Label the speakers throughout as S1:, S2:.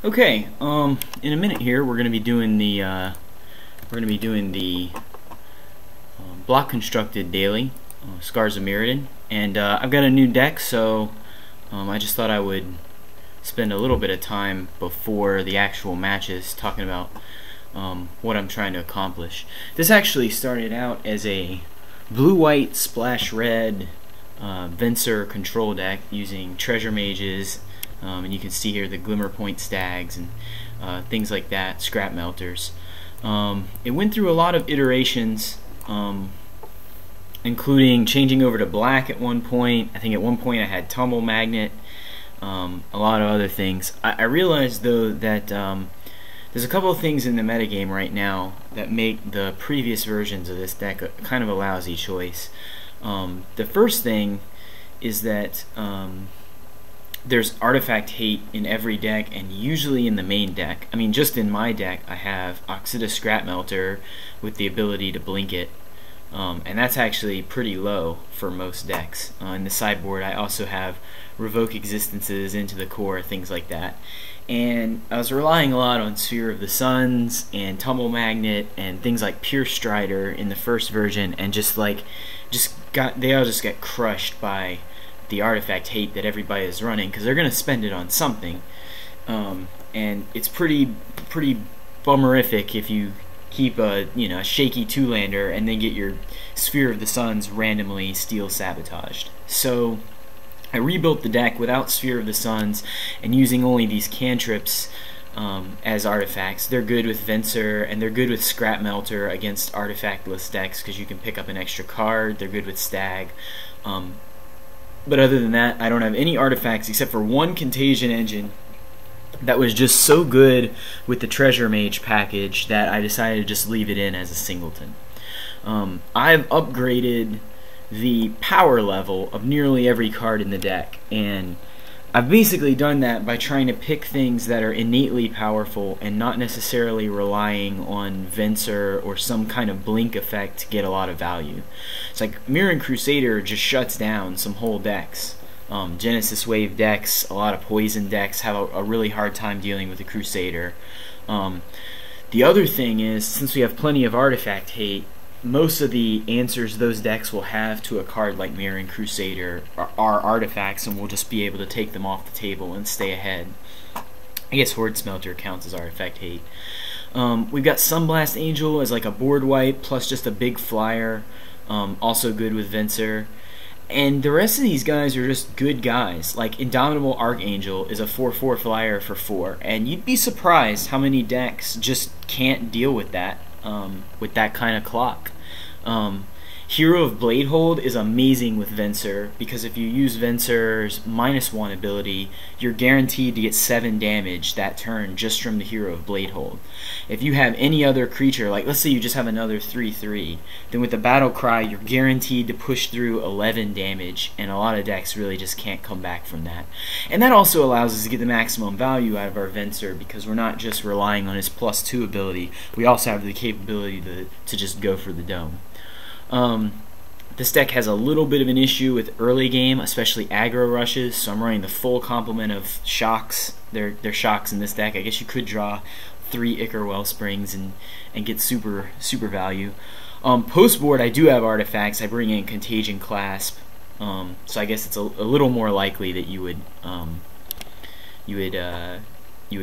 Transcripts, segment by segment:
S1: Okay, in a minute here we're going to be doing the block constructed daily, Scars of Mirrodin, and I've got a new deck, so I just thought I would spend a little bit of time before the actual matches talking about what I'm trying to accomplish. This actually started out as a blue-white splash red Venser control deck using treasure mages. And you can see here the glimmer point stags and things like that, scrap melters. It went through a lot of iterations, including changing over to black at one point. I think at one point I had tumble magnet, a lot of other things. I realized though that there's a couple of things in the metagame right now that make the previous versions of this deck kind of a lousy choice. The first thing is that there's artifact hate in every deck, and usually in the main deck. I mean, just in my deck I have Oxida Scrap Melter with the ability to blink it, and that's actually pretty low for most decks. In the sideboard I also have Revoke Existences into the core, things like that. And I was relying a lot on Sphere of the Suns and Tumble Magnet and things like Pierce Strider in the first version, and they all just get crushed by the artifact hate that everybody is running, because they're going to spend it on something, and it's pretty bummerific if you keep a shaky two-lander and then get your Sphere of the Suns randomly steel sabotaged. So I rebuilt the deck without Sphere of the Suns and using only these cantrips as artifacts. They're good with Venser, and they're good with Scrap Melter against artifactless decks because you can pick up an extra card. They're good with Stag. But other than that, I don't have any artifacts except for one Contagion Engine that was just so good with the Treasure Mage package that I decided to just leave it in as a singleton. I've upgraded the power level of nearly every card in the deck, and I've basically done that by trying to pick things that are innately powerful and not necessarily relying on Venser or some kind of blink effect to get a lot of value. It's like Mirrodin Crusader just shuts down some whole decks. Genesis Wave decks, a lot of poison decks have a really hard time dealing with the Crusader. The other thing is, since we have plenty of artifact hate, most of the answers those decks will have to a card like Mirrodin Crusader are artifacts, and we'll just be able to take them off the table and stay ahead. I guess Horde Smelter counts as artifact hate. We've got Sunblast Angel as like a board wipe plus just a big flyer, also good with Venser. And the rest of these guys are just good guys. Like Indomitable Archangel is a 4/4 flyer for 4, and you'd be surprised how many decks just can't deal with that kind of clock. Hero of Bladehold is amazing with Venser, because if you use Venser's -1 ability, you're guaranteed to get 7 damage that turn just from the Hero of Bladehold. If you have any other creature, like let's say you just have another 3/3, then with the Battle Cry you're guaranteed to push through 11 damage, and a lot of decks really just can't come back from that. And that also allows us to get the maximum value out of our Venser, because we're not just relying on his +2 ability, we also have the capability to just go for the dome. This deck has a little bit of an issue with early game, especially aggro rushes, so I'm running the full complement of shocks. They're shocks in this deck. I guess you could draw 3 Ichor Wellsprings and get super value. Post board I do have artifacts. I bring in Contagion Clasp, so I guess it's a little more likely that you would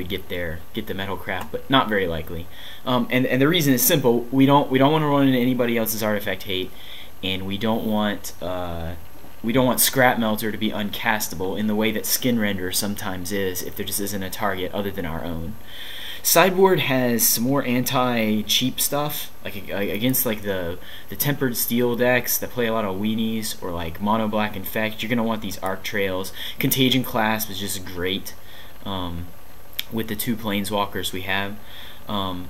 S1: get the metal craft, but not very likely. And the reason is simple: we don't want to run into anybody else's artifact hate, and we don't want Scrap Melter to be uncastable in the way that Skin Render sometimes is if there just isn't a target other than our own. Sideboard has some more anti-cheap stuff, like against like the Tempered Steel decks that play a lot of weenies, or like Mono Black Infect. You're gonna want these Arc Trails. Contagion Clasp is just great. With the 2 planeswalkers we have.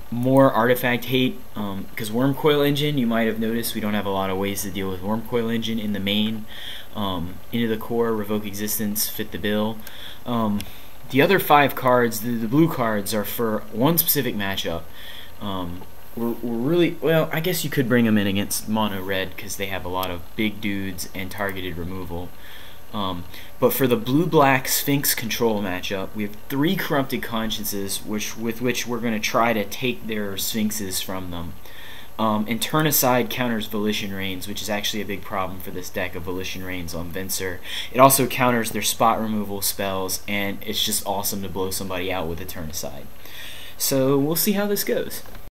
S1: More artifact hate, because Wormcoil Engine, you might have noticed we don't have a lot of ways to deal with Wormcoil Engine in the main. Into the core, Revoke Existence fit the bill. The other 5 cards, the blue cards, are for one specific matchup. We're really, well, I guess you could bring them in against mono red because they have a lot of big dudes and targeted removal. But for the blue-black Sphinx control matchup, we have 3 Corrupted Consciences, with which we're going to try to take their Sphinxes from them. And Turn Aside counters Volition Reigns, which is actually a big problem for this deck of Volition Reigns on Venser. It also counters their spot removal spells, and it's just awesome to blow somebody out with a Turn Aside. So we'll see how this goes.